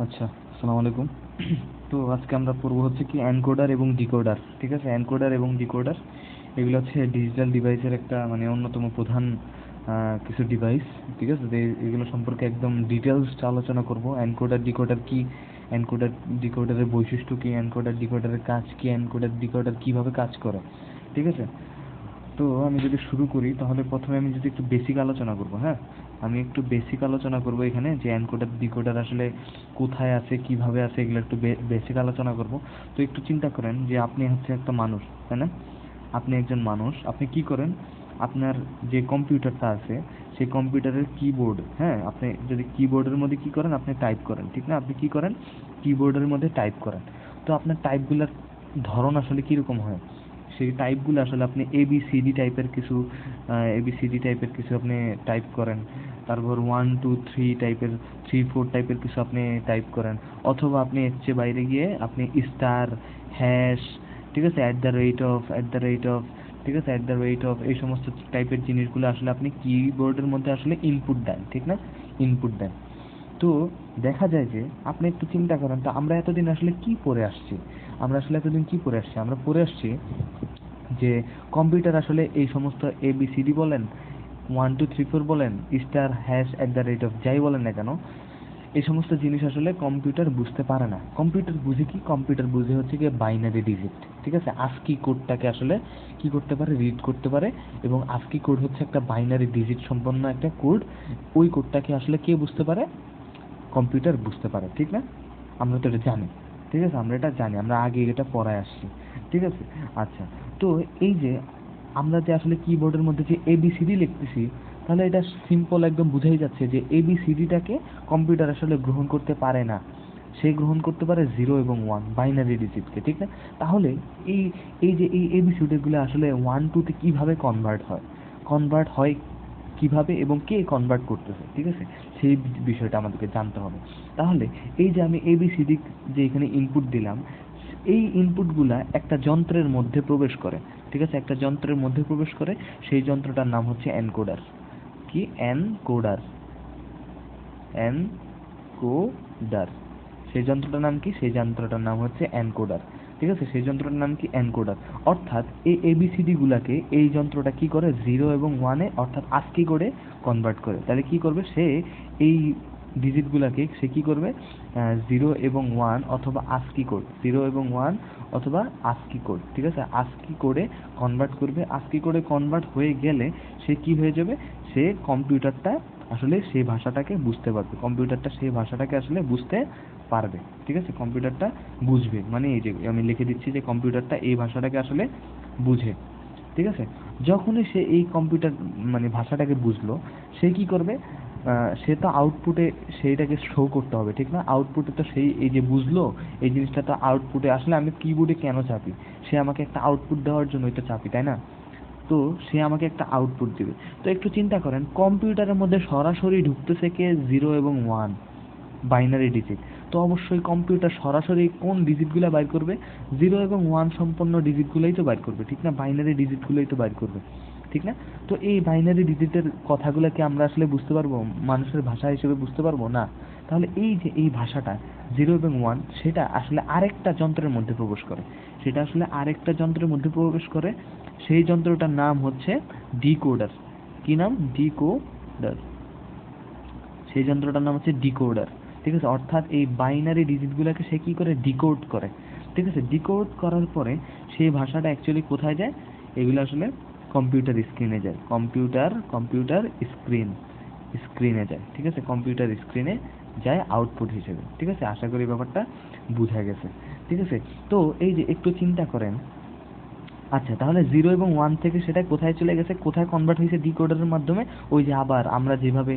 আচ্ছা, আসসালামু আলাইকুম। তো আজকে আমরা পড়বো হচ্ছে কি এনকোডার এবং ডিকোডার। ঠিক আছে, এনকোডার এবং ডিকোডার এগুলো হচ্ছে ডিজিটাল ডিভাইসের একটা মানে অন্যতম প্রধান কিছু ডিভাইস। ঠিক আছে, তো এগুলো সম্পর্কে একদম ডিটেলস আলোচনা করব। এনকোডার ডিকোডার কি, এনকোডার ডিকোডারের বৈশিষ্ট্য কি, এনকোডার ডিকোডারের কাজ কি, এনকোডার ডিকোডার কীভাবে কাজ করে। ঠিক আছে, তো আমি যদি শুরু করি তাহলে প্রথমে আমি যদি একটু বেসিক আলোচনা করব। হ্যাঁ, আমি একটু বেসিক আলোচনা করব এখানে, যে এনকোডার ডিকোডার আসলে কোথায় আছে, কিভাবে আছে, এগুলো একটু বেসিক আলোচনা করব। তো একটু চিন্তা করেন যে আপনি হচ্ছে একটা মানুষ, তাই না? আপনি একজন মানুষ, আপনি কি করেন? আপনার যে কম্পিউটারটা আছে সেই কম্পিউটারের কিবোর্ড, হ্যাঁ, আপনি যদি কিবোর্ডের মধ্যে কি করেন, আপনি টাইপ করেন, ঠিক না? আপনি কি করেন? কিবোর্ডের মধ্যে টাইপ করেন। তো আপনার টাইপগুলোর ধরন আসলে কীরকম হয়? সেই টাইপগুলো আসলে আপনি এবিসিডি টাইপের কিছু আপনি টাইপ করেন। তারপর 1 2 3 টাইপের, 3 4 টাইপের কিছু আপনি টাইপ করেন। অথবা আপনি এর চেয়ে বাইরে গিয়ে আপনি স্টার, হ্যাশ, ঠিক আছে, অ্যাট দ্য রেট অফ, ঠিক আছে, অ্যাট দ্য রেট অফ, এই সমস্ত টাইপের জিনিসগুলো আসলে আপনি কিবোর্ডের মধ্যে আসলে ইনপুট দেন, ঠিক না? ইনপুট দেন। তো দেখা যায় যে আপনি একটু চিন্তা করেন, তো আমরা এতদিন আসলে কি পড়ে আসছি? আমরা পড়ে আসছি যে কম্পিউটার আসলে এই সমস্ত এবিসিডি বলেন, 1 2 3 4 বলেন, star, hash, at the rate of, যাই বলেন না কেন, এই সমস্ত জিনিস আসলে কম্পিউটার বুঝতে পারে না। কম্পিউটার বুঝে কি? কম্পিউটার বুঝে হচ্ছে গিয়ে বাইনারি ডিজিট। ঠিক আছে, আস্কি কোডটাকে আসলে কি করতে পারে? রিড করতে পারে। এবং আস্কি কোড হচ্ছে একটা বাইনারি ডিজিট সম্পন্ন একটা কোড। ওই কোডটাকে আসলে কে বুঝতে পারে? কম্পিউটার বুঝতে পারে, ঠিক না? আমরা তো এটা জানি। ঠিক আছে, আমরা এটা জানি, আমরা আগে এটা পড়ায় আসছি। ঠিক আছে, আচ্ছা। তো এই যে আমরা যে আসলে কিবোর্ডের মধ্যে যে এবিসিডি লিখতেছি, তাহলে এটা সিম্পল একদম বুঝাই যাচ্ছে যে এবিসিডিটাকে কম্পিউটার আসলে গ্রহণ করতে পারে না। সে গ্রহণ করতে পারে 0 এবং 1 বাইনারি ডিজিটকে, ঠিক না? তাহলে এই এই যে এই এবিসিডিগুলো আসলে 1 2 তে কিভাবে কনভার্ট হয় কিভাবে, এবং কে কনভার্ট করতেছে, ঠিক আছে, সেই বিষয়টা আমাদেরকে জানতে হবে। তাহলে এই যে আমি এবিসিডি যে এখানে ইনপুট দিলাম, এই ইনপুটগুলা একটা যন্ত্রের মধ্যে প্রবেশ করে। ঠিক আছে, একটা যন্ত্রের মধ্যে প্রবেশ করে। সেই যন্ত্রটার নাম হচ্ছে এনকোডার। কি? এনকোডার। এনকোডার। সেই যন্ত্রটার নাম কি? সেই যন্ত্রটার নাম হচ্ছে এনকোডার। ঠিক আছে, সেই যন্ত্রটার নাম কি? এনকোডার। অর্থাৎ এই এবিসিডি গুলাকে এই যন্ত্রটা কি করে? 0 এবং 1-এ, অর্থাৎ আস্কি কোডে কনভার্ট করে। তাহলে কি করবে সে? এই ডিজিটগুলাকে সে কি করবে? 0 এবং 1 অথবা আস্কি কোড, 0 এবং 1 অথবা আস্কি কোড, ঠিক আছে, আস্কি কোডে কনভার্ট করবে। আস্কি কোডে কনভার্ট হয়ে গেলে সে কি হয়ে যাবে? সে কম্পিউটারটা আসলে সেই ভাষাটাকে বুঝতে পারবে, কম্পিউটারটা সেই ভাষাটাকে আসলে বুঝতে পারবে। ঠিক আছে, কম্পিউটারটা বুঝবে, মানে এই যে আমি লিখে দিচ্ছি যে কম্পিউটারটা এই ভাষাটাকে আসলে বুঝে। ঠিক আছে, যখনই সে এই কম্পিউটার মানে ভাষাটাকে বুঝলো, সে কি করবে? সে তো আউটপুটে সেইটাকে শো করতে হবে, ঠিক না? আউটপুটে তো সেই এই যে বুঝলো এই জিনিসটা, তো আউটপুটে আসলে আমি কিবোর্ডে কেন চাপি? সে আমাকে একটা আউটপুট দেওয়ার জন্যই তো চাপি, তাই না? তো সে আমাকে একটা আউটপুট দিবে। তো একটু চিন্তা করেন, কম্পিউটারের মধ্যে সরাসরি ঢুকতেছে কে? 0 এবং 1 বাইনারি ডিজিট। তো অবশ্যই কম্পিউটার সরাসরি কোন ডিজিটগুলো বাইর করবে? 0 এবং 1 সম্পন্ন ডিজিটগুলোই তো বাইর করবে, ঠিক না? বাইনারি ডিজিটগুলোই তো বাইর করবে, ঠিক না? তো এই বাইনারি ডিজিটের কথাগুলোকে আমরা আসলে বুঝতে পারবো মানুষের ভাষা হিসেবে? বুঝতে পারবো না। তাহলে এই যে এই ভাষাটা 0 এবং 1, সেটা আসলে আরেকটা যন্ত্রের মধ্যে প্রবেশ করে। সেই যন্ত্রটার নাম হচ্ছে ডিকোডার। কি নাম? ডিকোডার। সেই যন্ত্রটার নাম হচ্ছে ডিকোডার। ঠিক আছে, অর্থাৎ এই বাইনারি ডিজিটগুলোকে সে কি করে? ডিকোড করে। ঠিক আছে, ডিকোড করার পরে সেই ভাষাটা অ্যাকচুয়ালি কোথায় যায়? এগুলো আসলে কম্পিউটার স্ক্রিনে যায়। কম্পিউটার স্ক্রিনে যায়। ঠিক আছে, কম্পিউটার স্ক্রিনে যায় আউটপুট হিসেবে। ঠিক আছে, আশা করি ব্যাপারটা বোঝা গেছে। ঠিক আছে, তো এই যে একটু চিন্তা করেন, আচ্ছা, তাহলে 0 এবং 1 থেকে সেটা কোথায় চলে গেছে? কোথায় কনভার্ট হয়েছে? ডিকোডারের মাধ্যমে। ওই যে আবার আমরা যেভাবে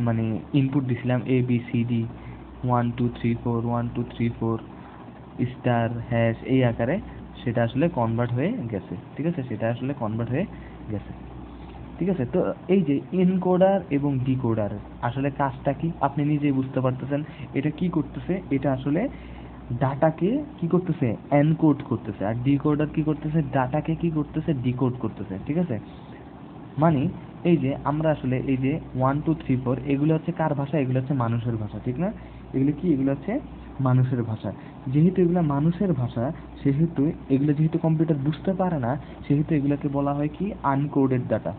মানে ইনপুট দিছিলাম ABCD, 1 2 3 4 স্টার, হ্যাশ, এই আকারে সেটা আসলে কনভার্ট হয়ে গেছে। ঠিক আছে, সেটা আসলে কনভার্ট হয়ে গেছে। ঠিক আছে, তো এই যে এনকোডার এবং ডিকোডার আসলে কাজটা কি আপনি নিজেই বুঝতে পারতেছেন। এটা কি করতেছে? এটা আসলে ডাটাকে কি করতেছে? এনকোড করতেছে। আর ডিকোডার কি করতেছে? ডাটাকে কি করতেছে? ডিকোড করতেছে। ঠিক আছে, মানে এই যে আমরা আসলে এই যে 1 2 3 4 এগুলো হচ্ছে কার ভাষা? এগুলো হচ্ছে মানুষের ভাষা, ঠিক না? এগুলো কি, এগুলো হচ্ছে মানুষের ভাষা। যেহেতু এগুলো মানুষের ভাষা, সেহেতু এগুলো যেহেতু কম্পিউটার বুঝতে পারে না, সেহেতু এগুলোকে বলা হয় কি আনকোডেড ডাটা।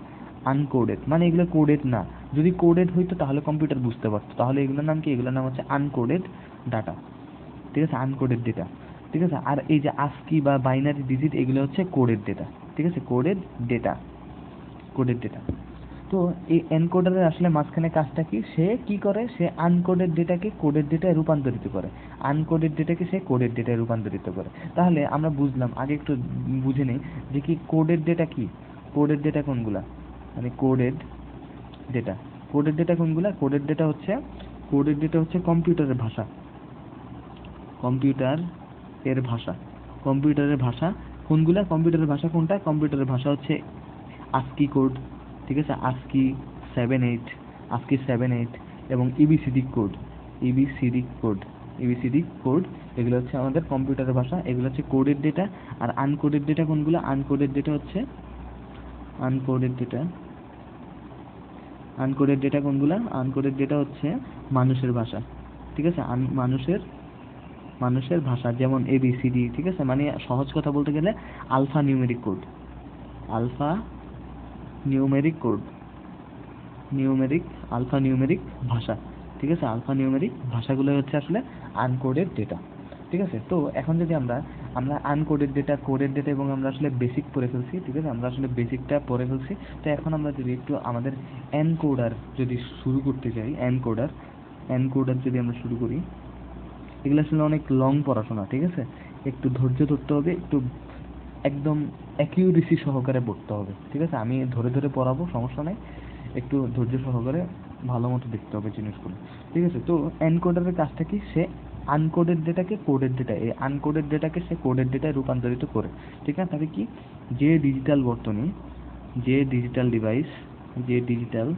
আনকোডেড মানে এগুলো কোডেড না। যদি কোডেড হইতো তাহলে কম্পিউটার বুঝতে পারতো, তাহলে এগুলোর নাম কি, এগুলোর নাম হচ্ছে আনকোডেড ডাটা। ঠিক আছে, আনকোডেড ডেটা। ঠিক আছে, আর এই যে ASCII বা বাইনারি ডিজিট এগুলো হচ্ছে কোডেড ডেটা। ঠিক আছে, কোডেড ডেটা, কোডেড ডেটা। তো এই এনকোডারের আসলে মাঝখানে কাজটা কি, সে কি করে, সে আনকোডেড ডেটাকে কোডেড ডেটায় রূপান্তরিত করে, আনকোডেড ডেটাকে সে কোডেড ডেটায় রূপান্তরিত করে। তাহলে আমরা বুঝলাম, আগে একটু বুঝে নেই যে কি কোডেড ডেটা কি। কোডেড ডেটা কোনগুলা, মানে কোডেড ডেটা, কোডেড ডেটা কোনগুলা, কোডেড ডেটা হচ্ছে কম্পিউটারের ভাষা, কম্পিউটার এর ভাষা, কম্পিউটারের ভাষা কোনগুলা, কম্পিউটারের ভাষা কোনটা, কম্পিউটারের ভাষা হচ্ছে ASCII কোড। ঠিক আছে, ASCII 7/8, ASCII 7/8 এবং EBCD code, EBCD code, EBCD code, এগুলো হচ্ছে আমাদের কম্পিউটারের ভাষা, এগুলো হচ্ছে কোডেড ডেটা। আর আনকোডেড ডেটা কোনগুলো, আনকোডেড ডেটা হচ্ছে, আনকোডেড ডেটা, আনকোডেড ডেটা কোনগুলা, আনকোডেড ডেটা হচ্ছে মানুষের ভাষা। ঠিক আছে, মানুষের ভাষা, যেমন ABCD। ঠিক আছে, মানে সহজ কথা বলতে গেলে alpha numeric code, alpha numeric code, numeric, alpha numeric ভাষা। ঠিক আছে, আলফা নিউমেরিক ভাষাগুলো হচ্ছে আসলে আনকোডেড ডেটা। ঠিক আছে, তো এখন যদি আমরা আনকোডেড ডেটা, কোডেড ডেটা এবং আমরা আসলে বেসিক পড়ে ফেলছি। ঠিক আছে, আমরা আসলে বেসিকটা পড়ে ফেলছি। তো এখন আমরা যদি একটু আমাদের এনকোডার যদি শুরু করতে চাই, এনকোডার, এনকোডার যদি আমরা শুরু করি, এগুলো আসলে অনেক লং পড়াশোনা। ঠিক আছে, একটু ধৈর্য ধরতে হবে, একটু একদম অ্যাকিউরেসি সহকারে পড়তে হবে। ঠিক আছে, আমি ধরে ধরে পড়াবো, সমস্যা নেই, একটু ধৈর্য সহকারে ভালো মতো দেখতে হবে জিনিসগুলো। ঠিক আছে, তো এনকোডারের কাজটা কি, সে আনকোডেড ডেটাকে কোডেড ডেটা, এই আনকোডেড ডেটাকে সে কোডেড ডেটায় রূপান্তরিত করে। ঠিক আছে, তাহলে কি, যে ডিজিটাল বর্তনী, যে ডিজিটাল ডিভাইস, যে ডিজিটাল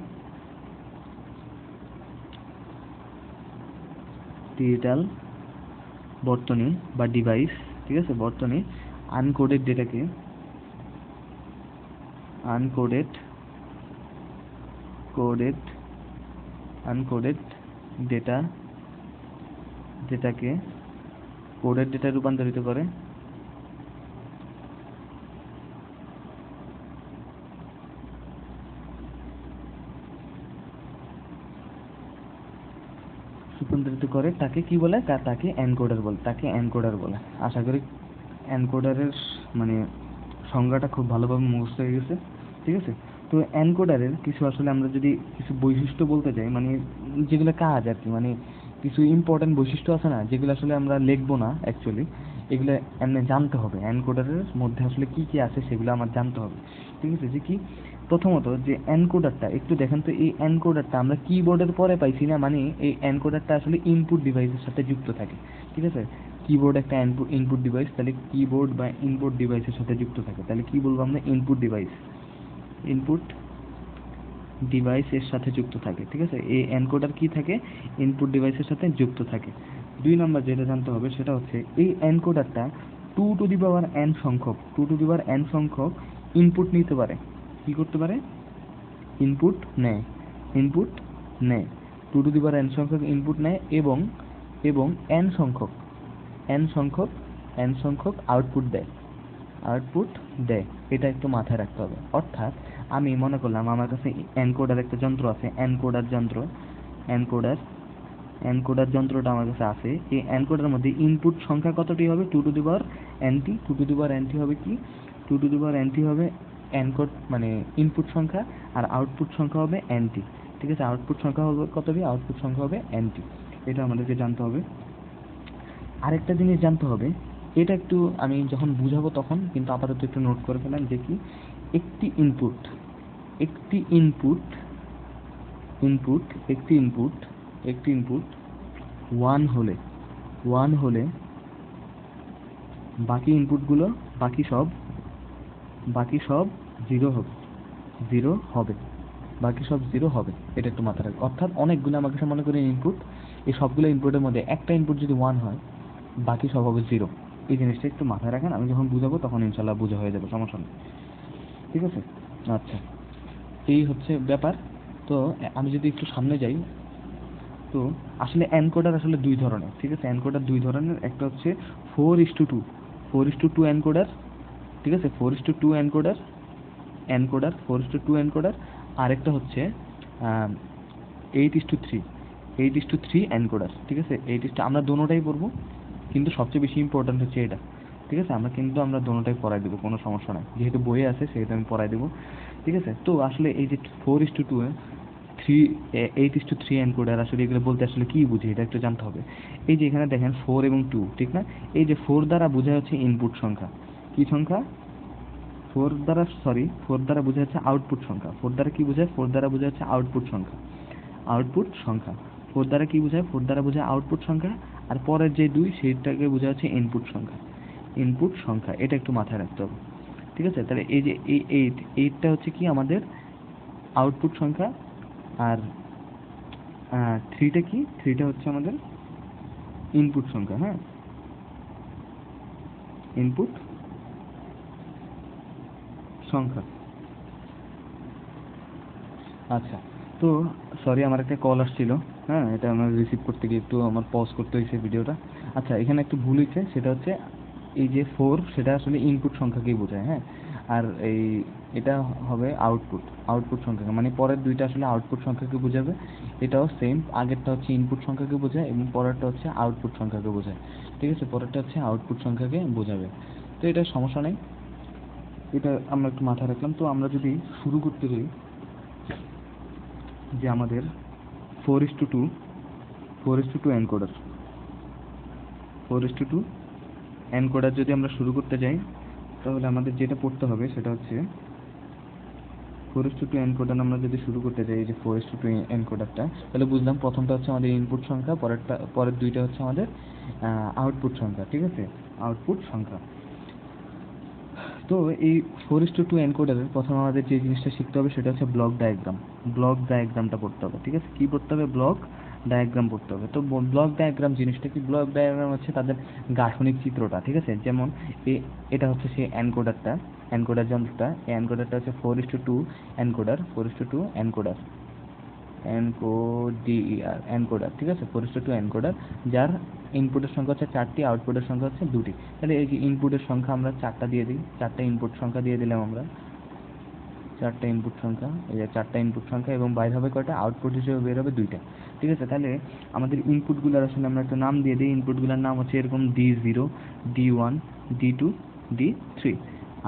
ডিজিটাল বর্তনী বা ডিভাইস, ঠিক আছে, বর্তনী uncoded ডেটাকে, uncoded, coded, uncoded data, ডেটাকে coded ডেটায় রূপান্তরিত করে। রূপান্তরিত করে তাকে কি বলে, তাকে এনকোডার বলে, তাকে এনকোডার বলে। আশা করি এনকোডারের মানে সংজ্ঞাটা খুব ভালোভাবে মুখস্থ হয়ে গেছে। ঠিক আছে, তো এনকোডারের কিছু আসলে আমরা যদি কিছু বৈশিষ্ট্য বলতে চাই, মানে যেগুলো কাজ আর কি, মানে কিছু ইম্পর্টেন্ট বৈশিষ্ট্য আছে না, যেগুলো আসলে আমরা লিখবো না অ্যাকচুয়ালি, এগুলো এমনি জানতে হবে। এনকোডারের মধ্যে আসলে কি কি আছে সেগুলো আমার জানতে হবে। ঠিক আছে, যে কি, প্রথমত যে এনকোডারটা একটু দেখেন তো, এই এনকোডারটা আমরা কিবোর্ডের পরে পাইছি না, মানে এই এনকোডারটা আসলে ইনপুট ডিভাইসের সাথে যুক্ত থাকে। ঠিক আছে, কিবোর্ড একটা ইনপুট ডিভাইস, তাহলে কিবোর্ড বা ইনপুট ডিভাইসের সাথে যুক্ত থাকে, তাহলে কি বলবো আমরা, ইনপুট ডিভাইস, ইনপুট ডিভাইসের সাথে যুক্ত থাকে। ঠিক আছে, এই এনকোডার কি থাকে, ইনপুট ডিভাইসের সাথে যুক্ত থাকে। 2 নম্বর যেটা জানতে হবে সেটা হচ্ছে এই এনকোডারটা 2n সংখ্যক, 2n সংখ্যক ইনপুট নিতে পারে। কি করতে পারে, ইনপুট নেয়, ইনপুট নেয়, 2n সংখ্যক ইনপুট নেয় এবং এবং n সংখ্যক, n সংখ্যক, n সংখ্যক আউটপুট দেয়, আউটপুট দেয়। এটা একটু মাথায় রাখতে হবে। অর্থাৎ আমি মনে করলাম আমার কাছে এনকোডার একটা যন্ত্র আছে, এনকোডার যন্ত্র, এনকোডার, এনকোডার যন্ত্রটা আমার কাছে আছে। এই এনকোডার মধ্যে ইনপুট সংখ্যা কতটি হবে, 2n, 2n হবে কি, 2n হবে এনকোড মানে ইনপুট সংখ্যা, আর আউটপুট সংখ্যা হবে nt। ঠিক আছে, আউটপুট সংখ্যা হবে কতটি, আউটপুট সংখ্যা হবে nt। এটা আমাদেরকে জানতে হবে। আরেকটা জিনিস জানতে হবে, এটা একটু আমি যখন বুঝাবো তখন, কিন্তু আপাতত একটু নোট করে ফেলেন যে কি, একটি ইনপুট, একটি ইনপুট, ইনপুট, একটি ইনপুট, একটি ইনপুট 1 হলে, 1 হলে বাকি ইনপুটগুলো, বাকি সব 0 হবে, 0 হবে, বাকি সব 0 হবে। এটা একটু মাথায় রাখবে। অর্থাৎ অনেকগুলো আমার কাছে মনে করেন ইনপুট, এই সবগুলো ইনপুটের মধ্যে একটা ইনপুট যদি 1 হয়, বাকি সব হবে 0। এই জিনিসটা একটু মাথায় রাখেন, আমি যখন বুঝাবো তখন ইনশাল্লাহ বোঝা হয়ে যাবে, সমস্যা নেই। ঠিক আছে, আচ্ছা, এই হচ্ছে ব্যাপার। তো আমি যদি একটু সামনে যাই, তো আসলে এনকোডার আসলে দুই ধরনের, ঠিক আছে, এনকোডার দুই ধরনের, একটা হচ্ছে 4:2, 4:2 এনকোডার, ঠিক আছে, 4:2 এনকোডার, এনকোডার 4:2 এনকোডার, আরেকটা হচ্ছে 8:3, 8:3 এনকোডার, ঠিক আছে, আমরা দোনোটাই পড়বো, কিন্তু সবচেয়ে বেশি ইম্পর্ট্যান্ট হচ্ছে এটা, ঠিক আছে, আমরা দোনোটাই পড়াই দেবো, কোনো সমস্যা নাই, যেহেতু বইয়ে আছে সেহেতু আমি পড়াই দেবো, ঠিক আছে। তো আসলে এই যে 4:2 8:3 এনকোডার আসলে এগুলো বলতে আসলে কি বুঝি এটা একটু জানতে হবে। এই যে এখানে দেখেন 4 এবং 2, ঠিক না, এই যে 4 দ্বারা বোঝা হচ্ছে ইনপুট সংখ্যা, কি সংখ্যা, 4 দ্বারা বোঝা যাচ্ছে আউটপুট সংখ্যা, 4 দ্বারা কি বোঝায়, 4 দ্বারা বোঝা যাচ্ছে আউটপুট সংখ্যা, আউটপুট সংখ্যা, 4 দ্বারা কি বোঝায়, 4 দ্বারা বোঝায় আউটপুট সংখ্যা, আর পরের যে 2 সেইটাকে বোঝা হচ্ছে ইনপুট সংখ্যা, ইনপুট সংখ্যা, এটা একটু মাথায় রাখতে হবে, ঠিক আছে। তাহলে এই যে এই 8টা হচ্ছে কি আমাদের আউটপুট সংখ্যা, আর 3টা কি, 3টা হচ্ছে আমাদের ইনপুট সংখ্যা, হ্যাঁ, ইনপুট সংখ্যা। আচ্ছা, তো সরি আমার একটা কল আসছিল, হ্যাঁ, এটা আমার রিসিভ করতে গিয়ে একটু আমার পজ করতে হয়েছে ভিডিওটা। আচ্ছা, এখানে একটু ভুল হয়েছে, সেটা হচ্ছে এই যে 4 সেটা আসলে ইনপুট সংখ্যাকেই বোঝায়, হ্যাঁ, আর এটা হবে আউটপুট, আউটপুট সংখ্যাকে, মানে পরের দুইটা আসলে আউটপুট সংখ্যাকে বোঝাবে, এটাও সেম, আগেরটা হচ্ছে ইনপুট সংখ্যাকে বোঝায় এবং পরেরটা হচ্ছে আউটপুট সংখ্যাকে বোঝায়, ঠিক আছে, পরেরটা হচ্ছে আউটপুট সংখ্যাকে বোঝাবে। তো এটা সমস্যা নেই, এটা আমরা একটু মাথায় রাখলাম। তো আমরা যদি শুরু করতে যাই যে আমাদের 4:2, 4:2 এনকোডার, 4:2 এনকোডার যদি আমরা শুরু করতে যাই, তাহলে আমাদের যেটা পড়তে হবে সেটা হচ্ছে 4:2 এনকোডার আমরা যদি শুরু করতে যাই, এই যে 4:2 এনকোডারটা, তাহলে বুঝলাম প্রথমটা হচ্ছে আমাদের ইনপুট সংখ্যা, পরের দুইটা হচ্ছে আমাদের আউটপুট সংখ্যা, ঠিক আছে, আউটপুট সংখ্যা। তো এই 4:2 এনকোডারের প্রথমে আমাদের যে জিনিসটা শিখতে হবে সেটা হচ্ছে ব্লক ডায়াগ্রাম, ব্লক ডায়াগ্রামটা পড়তে হবে, ঠিক আছে, কি পড়তে হবে, ব্লক ডায়াগ্রাম পড়তে হবে। তো ব্লক ডায়াগ্রাম জিনিসটা কি, ব্লক ডায়াগ্রাম হচ্ছে তাদের গাঠনিক চিত্রটা, ঠিক আছে, যেমন এটা হচ্ছে সেই এনকোডারটা, এনকোডার যন্ত্রটা, এই এনকোডারটা হচ্ছে 4:2 এনকোডার, 4:2 এনকোডার, এনকোডিআর এনকোডার, ঠিক আছে, 4:2 এনকোডার, যার ইনপুটের সংখ্যা হচ্ছে 4টি, আউটপুটের সংখ্যা হচ্ছে 2টি। তাহলে এই যে ইনপুটের সংখ্যা আমরা 4টা দিয়ে দিই, 4টা ইনপুট সংখ্যা দিয়ে দিলাম আমরা, 4টা ইনপুট সংখ্যা, এই যে 4টা ইনপুট সংখ্যা, এবং বাইর হবে কয়টা, আউটপুট হিসেবে বের হবে 2টা, ঠিক আছে। তাহলে আমাদের ইনপুটগুলোর আসলে আমরা একটা নাম দিয়ে দিই, ইনপুটগুলোর নাম হচ্ছে এরকম D0, D1, D2, D3,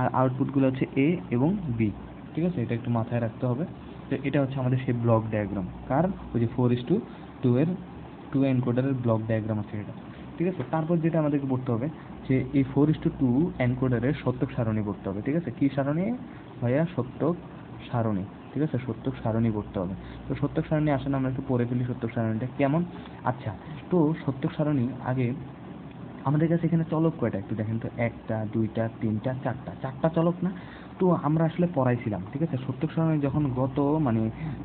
আর আউটপুটগুলো হচ্ছে A এবং B, ঠিক আছে, এটা একটু মাথায় রাখতে হবে। তো এটা হচ্ছে আমাদের সেই ব্লক ডায়াগ্রাম, কার, ওই যে 4:2 এর 2 এনকোডারের ব্লক ডায়াগ্রাম আছে এটা, ঠিক আছে। তারপর যেটা আমাদেরকে পড়তে হবে যে এই 4:2 এনকোডারের সত্যক সারণী পড়তে হবে, ঠিক আছে, কি সারণী ভাইয়া, সত্যক সারণী, ঠিক আছে, সত্যক সারণী পড়তে হবে। তো সত্যক সারণী আসলে আমরা একটু পড়ে ফেলি, সত্যক সারণীটা কেমন। আচ্ছা, তো সত্যক সারণী আগে আমাদের কাছে এখানে চলক কয়টা একটু দেখেন তো, 1টা 2টা 3টা 4টা, 4টা চলক না। তো আমরা আসলে পড়াইছিলাম, ঠিক আছে, সত্যক সারণী যখন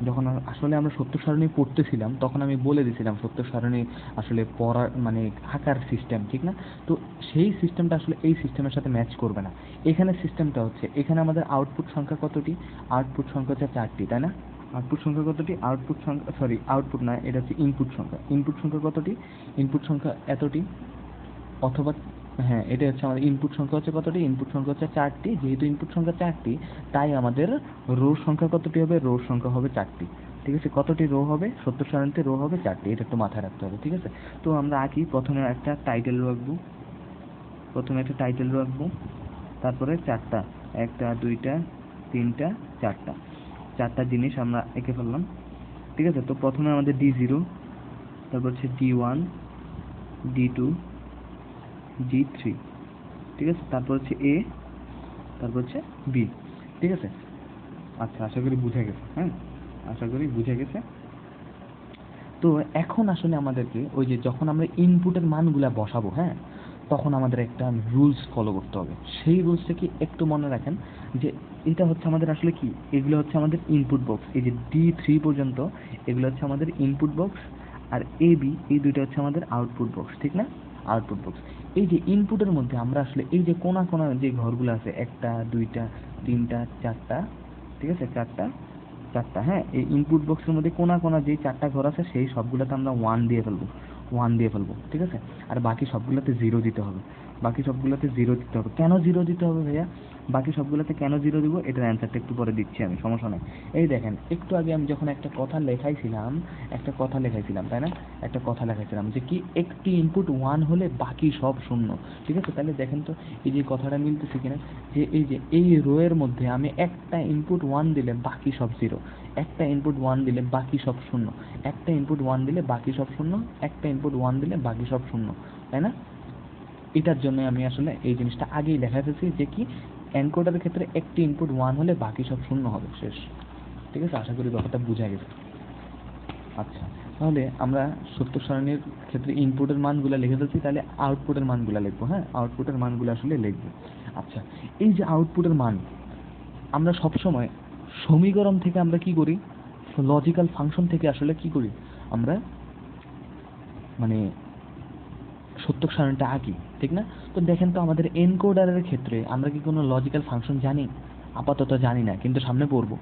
যখন আসলে আমরা সত্যক সারণী পড়তেছিলাম, তখন আমি বলে দিয়েছিলাম সত্যক সারণী আসলে পড়ার মানে আঁকার সিস্টেম, ঠিক না। তো সেই সিস্টেমটা আসলে এই সিস্টেমের সাথে ম্যাচ করবে না। এখানে সিস্টেমটা হচ্ছে, এখানে আমাদের আউটপুট সংখ্যা কতটি, আউটপুট সংখ্যা হচ্ছে 4টি, তাই না, আউটপুট সংখ্যা কতটি, আউটপুট সংখ্যা, সরি আউটপুট নয়, এটা হচ্ছে ইনপুট সংখ্যা, ইনপুট সংখ্যা কতটি, ইনপুট সংখ্যা এতটি, অথবা হ্যাঁ, এটা হচ্ছে আমাদের ইনপুট সংখ্যা হচ্ছে কতটি, ইনপুট সংখ্যা হচ্ছে 4টি, যেহেতু ইনপুট সংখ্যা 4টি, তাই আমাদের রোর সংখ্যা কতটি হবে, রোর সংখ্যা হবে 4টি, ঠিক আছে, কতটি রো হবে, সত্য সারণীতে রো হবে 4টি, এটা একটু মাথায় রাখতে হবে, ঠিক আছে। তো আমরা আঁকি, প্রথমে একটা টাইটেল রাখবো, প্রথমে একটা টাইটেল রাখবো, তারপরে 4টা, 1টা 2টা 3টা 4টা, 4টা জিনিস আমরা এঁকে ফেললাম, ঠিক আছে। তো প্রথমে আমাদের D0, তারপর হচ্ছে D1, D2, D3, ঠিক আছে, তারপর হচ্ছে A, তারপর হচ্ছে B, ঠিক আছে। আচ্ছা, আশা করি বুঝে গেছে, হ্যাঁ, আশা করি বুঝে গেছে। তো এখন আসলে আমাদেরকে ওই যে যখন আমরা ইনপুটের মানগুলা বসাবো, হ্যাঁ, তখন আমাদের একটা রুলস ফলো করতে হবে। সেই রুলসটা কি একটু মনে রাখেন, যে এটা হচ্ছে আমাদের আসলে কি, এগুলো হচ্ছে আমাদের ইনপুট বক্স, এই যে D3 পর্যন্ত এগুলো হচ্ছে আমাদের ইনপুট বক্স, আর AB এই দুইটা হচ্ছে আমাদের আউটপুট বক্স, ঠিক না, আউটপুট বক্স। এই যে ইনপুটের মধ্যে আমরা আসলে এই যে কোনা কোনা যে ঘরগুলো আছে, 1টা 2টা 3টা 4টা, ঠিক আছে, 4টা 4টা, হ্যাঁ, এই ইনপুট বক্সের মধ্যে কোনা কোনা যেই 4টা ঘর আছে সেই সবগুলোতে আমরা 1 দিয়ে ফেলবো, 1 দিয়ে ফেলবো, ঠিক আছে। আর বাকি সবগুলোতে 0 দিতে হবে, বাকি সবগুলোতে 0 দিতে হবে। কেন 0 দিতে হবে ভাইয়া? বাকি সবগুলোতে কেন 0 দিব এটার অ্যান্সারটা একটু পরে দিচ্ছি আমি, সমস্যা নেই। এই দেখেন, একটু আগে আমি যখন একটা কথা লেখাইছিলাম, তাই না, একটা কথা লেখাইছিলাম যে কি একটি ইনপুট 1 হলে বাকি সব শূন্য, ঠিক আছে। তাহলে দেখেন তো এই যে কথাটা মিলতেছে কিনা, যে এই রো এর মধ্যে আমি একটা ইনপুট 1 দিলে বাকি সব 0, একটা ইনপুট 1 দিলে বাকি সব শূন্য, একটা ইনপুট 1 দিলে বাকি সব শূন্য, একটা ইনপুট 1 দিলে বাকি সব শূন্য, তাই না। এটার জন্য আমি আসলে এই জিনিসটা আগেই লেখা ফেলছি যে কি এনকোডারের ক্ষেত্রে একটি ইনপুট 1 হলে বাকি সব শূন্য হবে, শেষ, ঠিক আছে। আশা করি ব্যাপারটা বোঝা গেছে। আচ্ছা, তাহলে আমরা সত্য সারণীর ক্ষেত্রে ইনপুটের মানগুলো লিখে ফেলছি, তাহলে আউটপুটের মানগুলো লিখবো। হ্যাঁ, আউটপুটের মানগুলো আসলে লিখবো। আচ্ছা, এই যে আউটপুটের মান, আমরা সবসময় সমীকরণ থেকে আমরা কি করি, লজিক্যাল ফাংশন থেকে আসলে কি করি, আমরা মানে সত্য সারণীটা আঁকি, ঠিক না। তো দেখেন তো আমাদের এনকোডারের ক্ষেত্রে আমরা কি কোনো লজিক্যাল ফাংশন জানি? আপাতত জানি না, কিন্তু সামনে পড়বো,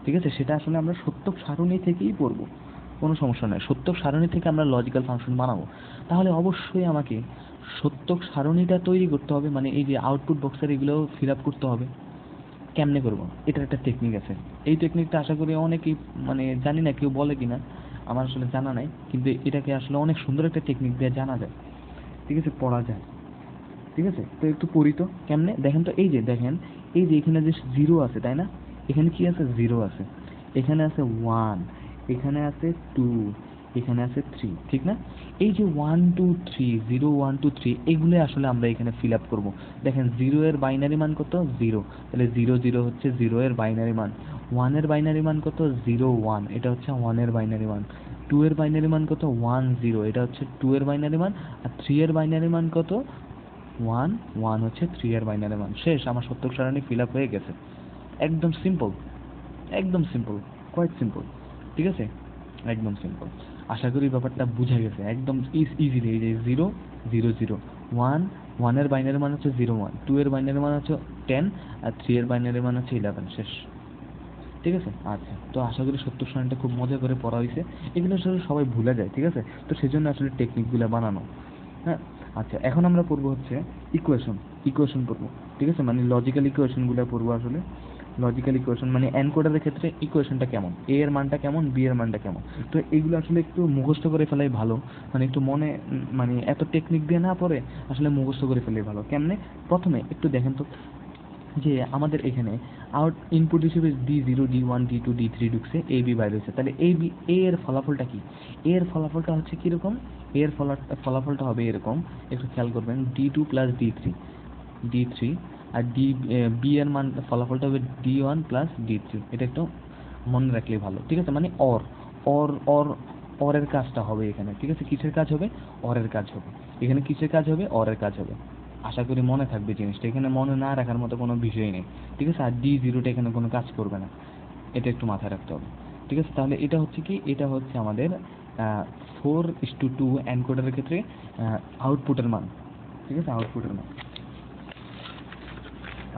ঠিক আছে। সেটা আসলে আমরা সত্য সারণী থেকেই পড়বো, কোনো সমস্যা নয়। সত্য সারণী থেকে আমরা লজিক্যাল ফাংশন বানাবো। তাহলে অবশ্যই আমাকে সত্য সারণীটা তৈরি করতে হবে, মানে এই যে আউটপুট বক্সের এগুলো ফিল আপ করতে হবে। কেমনে করবো, এটার একটা টেকনিক আছে। এই টেকনিকটা আশা করি অনেকেই, মানে জানি না কেউ বলে কিনা, আমার আসলে জানা নাই, কিন্তু এটাকে আসলে অনেক সুন্দর একটা টেকনিক দিয়ে জানা যায়, ঠিক আছে, পড়া যায়, ঠিক আছে। তো একটু পড়ি তো কেমনে, দেখেন তো। এই যে দেখেন, এই যে এখানে যে 0 আছে, তাই না, এখানে কি আছে, 0 আছে, এখানে আছে 1, এখানে আছে 2, এখানে আছে 3, ঠিক না। এই যে 1 2 3, 0 1 2 3, এগুলো আসলে আমরা এখানে ফিল আপ করবো। দেখেন 0 এর বাইনারি মান কত, 0, তাহলে 0 0 হচ্ছে 0 এর বাইনারি মান। 1 এর বাইনারি মান কত, 0 1, এটা হচ্ছে 1 এর বাইনারি মান। 2 এর বাইনারি মান কত, 1 0, এটা হচ্ছে 2 এর বাইনারি মান। আর 3 এর বাইনারি মান কত, 1 1 হচ্ছে 3 এর বাইনারি মান। শেষ, আমার সত্য সারণী ফিল আপ হয়ে গেছে। একদম সিম্পল, একদম সিম্পল, কোয়াইট সিম্পল, ঠিক আছে, একদম সিম্পল। আশা করি ব্যাপারটা বুঝা গেছে একদম ইজিলি। এই যে 0 0 0, 1 1 এর বাইনারি মান হচ্ছে 0 1, 2 এর বাইনারি মান হচ্ছে 10, আর 3 এর বাইনারি মান হচ্ছে 11, শেষ, ঠিক আছে। আচ্ছা, তো আশা করি সত্য সারণীটা খুব মজা করে পড়া হয়েছে। এগুলো আসলে সবাই ভুলে যায়, ঠিক আছে, তো সেজন্য আসলে টেকনিকগুলো বানানো। হ্যাঁ, আচ্ছা, এখন আমরা পড়বো হচ্ছে ইকুয়েশন পড়বো, ঠিক আছে, মানে লজিক্যাল ইকুয়েশনগুলো পড়বো আসলে। লজিক্যাল ইকুয়েশন মানে এনকোডারের ক্ষেত্রে ইকুয়েশনটা কেমন, এ এর মানটা কেমন, বি এর মানটা কেমন। তো এগুলো আসলে একটু মুখস্থ করে ফেলাই ভালো, মানে একটু মনে, মানে এত টেকনিক দিয়ে না পড়ে আসলে মুখস্থ করে ফেলাই ভালো। কেমনে, প্রথমে একটু দেখেন তো, যে আমাদের এখানে আউট ইনপুট হিসেবে D0 D1 D2 D3 ঢুকছে, এ বি বাইরে হচ্ছে, তাহলে এ এর ফলাফলটা কি, এ এর ফলাফলটা হচ্ছে কীরকম, এ এর ফলাফলটা হবে এরকম, একটু খেয়াল করবেন, D2 প্লাস D3, আর বি এর মান ফলাফলটা হবে D1 প্লাস D3, এটা একটু মনে রাখলেই ভালো, ঠিক আছে। মানে অর অর অরের কাজটা হবে এখানে, ঠিক আছে। কিসের কাজ হবে, অরের কাজ হবে এখানে, কিসের কাজ হবে, অরের কাজ হবে। আশা করি মনে থাকবে জিনিসটা, এখানে মনে না রাখার মতো কোনো বিষয় নেই, ঠিক আছে। আর D0টা এখানে কোনো কাজ করবে না, এটা একটু মাথায় রাখতে হবে, ঠিক আছে। তাহলে এটা হচ্ছে কি, এটা হচ্ছে আমাদের 4:2 এনকোডারের ক্ষেত্রে আউটপুটের মান, ঠিক আছে, আউটপুটের মান।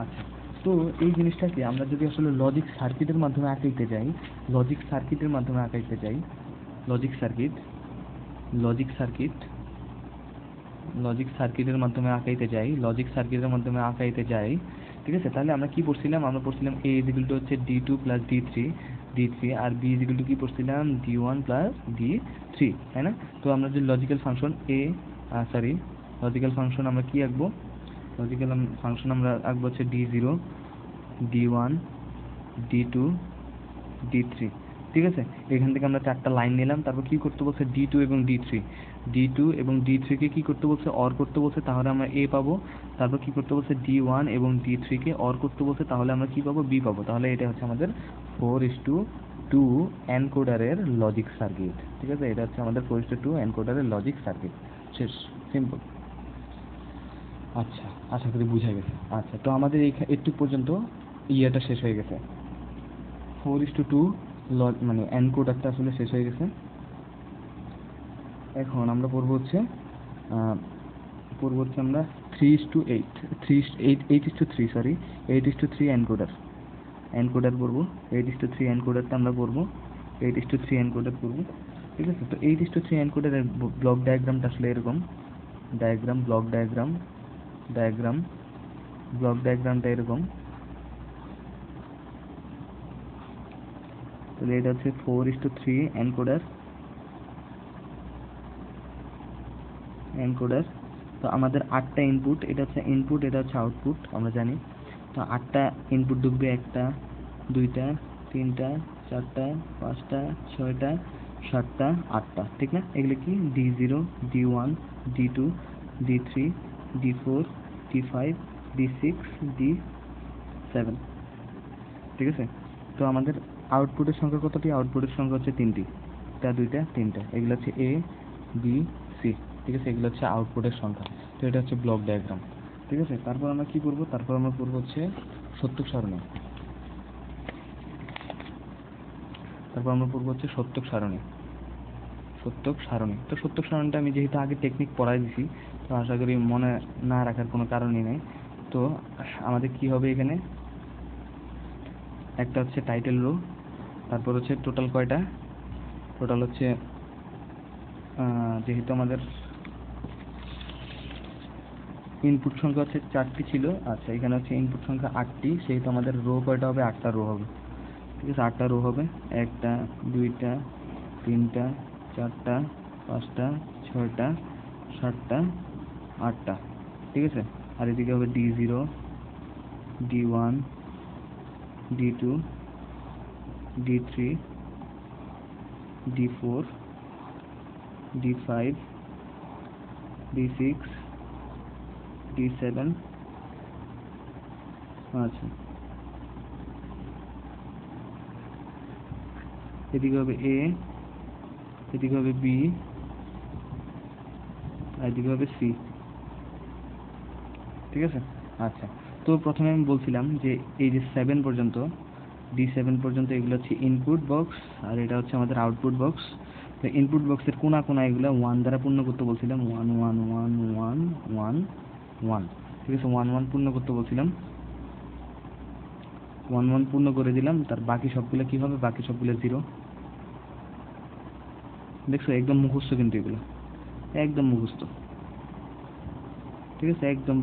আচ্ছা, তো এই জিনিসটাকে আমরা যদি আসলে লজিক সার্কিটের মাধ্যমে আঁকাইতে যাই, লজিক সার্কিটের মাধ্যমে আঁকাইতে যাই, logic circuit logic circuit logic সার্কিটের মাধ্যমে আঁকাইতে যাই, লজিক সার্কিটের মাধ্যমে আঁকাইতে যাই, ঠিক আছে। তাহলে আমরা কি পড়ছিলাম, আমরা পড়ছিলাম এ ইকুয়াল টু হচ্ছে D2 প্লাস D3, আর বি ইকুয়াল টু কি পড়ছিলাম, D1 প্লাস D3, তাই না। তো আমরা যে লজিক্যাল ফাংশন লজিক্যাল ফাংশন আমরা কি আঁকবো, লজিক্যাল ফাংশন আমরা আঁকবো হচ্ছে D0 D1 D2 D3, ঠিক আছে। এখান থেকে আমরা 4টা লাইন নিলাম, তারপর কি করতে বলছে, D2 এবং D3 কে কি করতে বলছে, অর করতে বলছে, তাহলে আমরা এ পাবো। তারপর কি করতে বলছে, D1 এবং D3 কে অর করতে বলছে, তাহলে আমরা কি পাবো, বি পাবো। তাহলে এটা হচ্ছে আমাদের 4:2 এনকোডারের লজিক সার্কিট, ঠিক আছে। এটা হচ্ছে আমাদের 4:2 এনকোডারের লজিক সার্কিট, শেষ, সিম্পল। আচ্ছা, আশা করি বুঝা গেছে। আচ্ছা, তো আমাদের একটু পর্যন্ত ইয়েটা শেষ হয়ে গেছে, 4:2 মানে এনকোডারটা আসলে শেষ হয়ে গেছে। এখন আমরা পড়বো হচ্ছে আমরা 3:8 এনকোডার, এনকোডার পড়বো, 8:3 এনকোডারটা আমরা পড়বো, 8:3 এনকোডার পড়বো, ঠিক আছে। তো 8:3 এনকোডারের ব্লক ডায়াগ্রামটা আসলে এরকম, ব্লক ডায়াগ্রামটা এরকম। তাহলে এটা হচ্ছে 4:3 এনকোডার। তো আমাদের 8টা ইনপুট, এটা হচ্ছে ইনপুট, এটা হচ্ছে আউটপুট, আমরা জানি। তো 8টা ইনপুট ঢুকবে, 1টা 2টা 3টা 4টা 5টা 6টা 7টা 8টা, ঠিক না? এগুলো কি D0 D1 D2 D3 D4 D5 D6 D7, ঠিক আছে। তো আমাদের আউটপুটের সংখ্যা কতটি? আউটপুটের সংখ্যা হচ্ছে 3টি, 2টা 3টা, এগুলো হচ্ছে A B C, ঠিক আছে। এগুলো হচ্ছে আউটপুটের সংখ্যা। তো এটা হচ্ছে ব্লক ডায়াগ্রাম, ঠিক আছে। তারপর আমরা কি করব? তারপর আমরা করব হচ্ছে সত্যক সারণী। সত্যক সারণী। তো সত্যক সারণীটা আমি যেহেতু আগে টেকনিক পড়াই দিছি, তো আশা করি মনে না রাখার কোনো কারণই নেই। তো আমাদের কি হবে এখানে? একটা হচ্ছে টাইটেল রো, তারপর হচ্ছে টোটাল কয়টা? টোটাল হচ্ছে যেহেতু আমাদের ইনপুট সংখ্যা হচ্ছে 4টি ছিল, আচ্ছা এখানে হচ্ছে ইনপুট সংখ্যা 8টি, সেহেতু আমাদের রো কয়টা হবে? 8টা রো হবে, ঠিক আছে। 8টা রো হবে, 1টা 2টা 3টা 4টা 5টা 6টা 7টা 8টা, ঠিক আছে। আর এদিকে হবে D0 D1 D2 D3 D4 D5 D6 D7, আচ্ছা এদিকে হবে A, এদিকে হবে B, আর এদিকে হবে C, ঠিক আছে। আচ্ছা, তো প্রথমে আমি বলছিলাম যে এই যে 7 পর্যন্ত, D7 পর্যন্ত এগুলো হচ্ছে ইনপুট বক্স, আর এটা হচ্ছে আমাদের আউটপুট বক্স। তো ইনপুট বক্সের কোনা এগুলো 1 দ্বারা পূর্ণ করতে বলছিলাম, 1 1 1 1 1 1, ঠিক আছে। 1 1 পূর্ণ করতে বলছিলাম, 1 1 পূর্ণ করে দিলাম। তার বাকি সবগুলো কি হবে? বাকি সবগুলো 0। দেখছো, একদম মুখস্থ, কিন্তু এগুলো একদম মুখস্থ, ঠিক আছে। একদম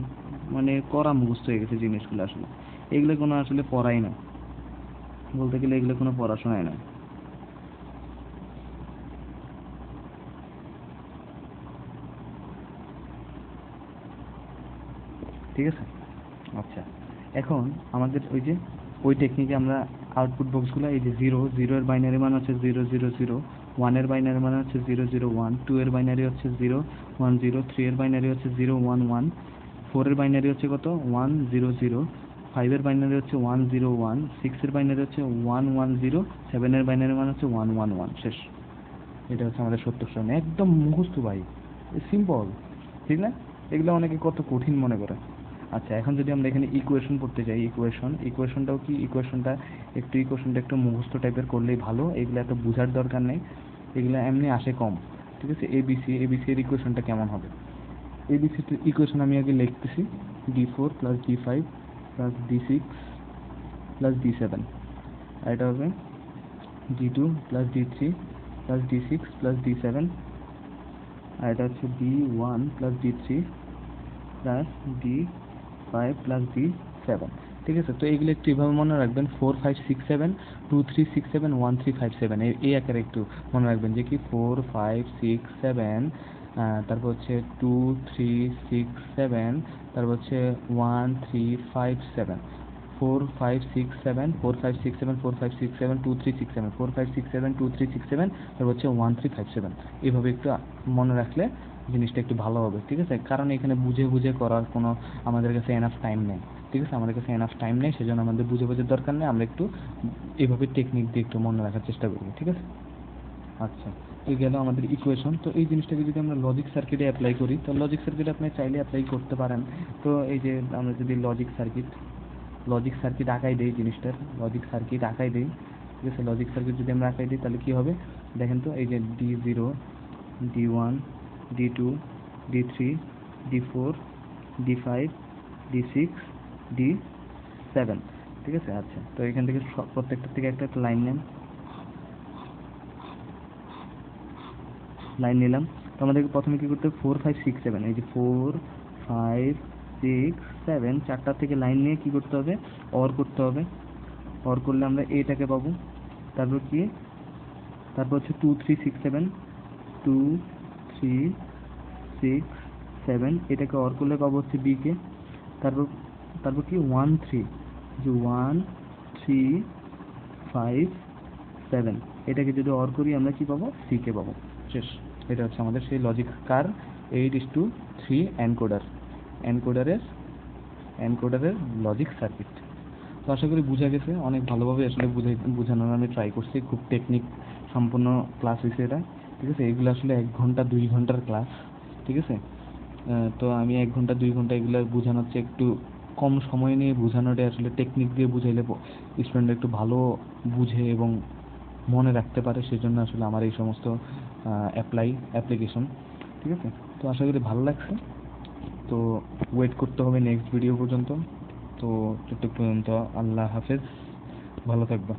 মানে করা মুখস্থ হয়ে গেছে জিনিসগুলো। আসলে এগুলো কোনো আসলে পড়াই না, বলতে গেলে এগুলো কোনো পড়াশোনাই না, ঠিক আছে। আচ্ছা, এখন আমাদের ওই টেকনিকে আমরা আউটপুট বক্সগুলো, এই যে 0 এর বাইনারি মান হচ্ছে 0 0 0, 1 এর বাইনারি মান হচ্ছে 0 0 1, 2 এর বাইনারি হচ্ছে 0 1 0, 3 এর বাইনারি হচ্ছে 0 1 1, 4 এর বাইনারি হচ্ছে কত? 1 0 0, 5 এর বাইনারি হচ্ছে 1 0 1, 6 এর বাইনারি হচ্ছে 1 1 0, 7 এর বাইনারি মান হচ্ছে 1 1 1, শেষ। এটা হচ্ছে আমাদের সত্যক সারণী, একদম মুখস্থ ভাই, সিম্পল, ঠিক না? এগুলো অনেকে কত কঠিন মনে করে। আচ্ছা, এখন যদি আমরা এখানে ইকুয়েশন পড়তে যাই, ইকুয়েশনটাও কি, ইকুয়েশনটা একটু মুখস্থ টাইপের করলেই ভালো, এগুলো এত বোঝার দরকার নেই, এগুলো এমনি আসে কম, ঠিক আছে। এবিসি এর ইকুয়েশনটা কেমন হবে? এবিসি ইকুয়েশন আমি আগে লিখতেছি, D4 plus D5 plus D6 plus D7, আর এটা হবে D2 plus D3 plus D6 plus D7, আর এটা হচ্ছে D1 plus D3 plus D5 plus D7, ঠিক আছে। তো এইগুলো একটু এভাবে মনে রাখবেন, 4 5 6 7 2 3 6 7 1 3 5 7, এই আকারে একটু মনে রাখবেন যে কি 4 5 6 7, তারপর হচ্ছে 2 3 6 7, তারপর হচ্ছে 1 3 5 7, 4 5 6 7 4 5 6 7 4 5 6 7 2 3 6 7 4 5 6 7 2 3 6 7, তারপর হচ্ছে 1 3 5 7, এইভাবে একটু মনে রাখলে জিনিসটা একটু ভালো হবে, ঠিক আছে। কারণ এখানে বুঝে বুঝে করার কোনো আমাদের কাছে এনাফ টাইম নেই, ঠিক আছে। আমাদের কাছে এনাফ টাইম নেই, সেজন্য আমাদের বুঝে বুঝে দরকার নেই, আমরা একটু এইভাবে টেকনিক দিয়ে একটু মনে রাখার চেষ্টা করব, ঠিক আছে। আচ্ছা, এই গেল আমাদের ইকুয়েশন। তো এই জিনিসটাকে যদি আমরা লজিক সার্কিটে অ্যাপ্লাই করি, তো লজিক সার্কিটে আপনি চাইলে অ্যাপ্লাই করতে পারেন। তো এই যে আমরা যদি লজিক সার্কিট আঁকাই দেই, জিনিসটার লজিক সার্কিট আঁকাই দেই, ঠিক আছে। লজিক সার্কিট যদি আমরা আঁকাই দিই, তাহলে কি হবে দেখেন তো, এই যে D0 D1 D2 D3 D4 D5 D6 D7, ঠিক আছে। আচ্ছা, তো এখান থেকে প্রত্যেকটা থেকে একটা একটা লাইন নেন, লাইন নিলাম। তো আমাদেরকে প্রথমে কি করতে হবে, 4 5 6 7, এই যে 4 5 6 7 চারটা থেকে লাইন নিয়ে কি করতে হবে, অর করতে হবে। অর করলে আমরা এটাকে পাবো। তারপর কি, তারপর হচ্ছে 2 3 6 7, 2 3 6 7, এটাকে অর করলে পাবো হচ্ছে বি কে। তারপর তারপর কি 1 3, যে 1 3 5 7, এটাকে যদি অর করি আমরা কি পাবো, সি কে পাবো। শেষ। এটা হচ্ছে আমাদের সেই লজিক কার 8:3 এনকোডার, এনকোডারের এনকোডারের লজিক সার্কিট। তো আশা করি বোঝা গেছে, অনেক ভালোভাবে আসলে বোঝানোর আমি ট্রাই করছি, খুব টেকনিক সম্পূর্ণ ক্লাস হয়েছে এটা। ঠিক আছে, এগুলো আসলে 1 ঘন্টা 2 ঘন্টার ক্লাস। ঠিক আছে, তো আমি 1 ঘন্টা 2 ঘন্টা এগুলো বোঝানোর চেয়ে একটু কম সময় নিয়ে বোঝানোটা আসলে টেকনিক দিয়ে বুঝাইলে স্টুডেন্ট একটু ভালো বুঝে এবং মনে রাখতে পারে, সেজন্য আসলে আমার এই সমস্ত অ্যাপ্লিকেশন। ঠিক আছে, তো আশা করি ভালো লাগছে। তো ওয়েট করতে হবে নেক্সট ভিডিও পর্যন্ত। তো ততক্ষণ পর্যন্ত আল্লাহ হাফেজ, ভালো থাকবা।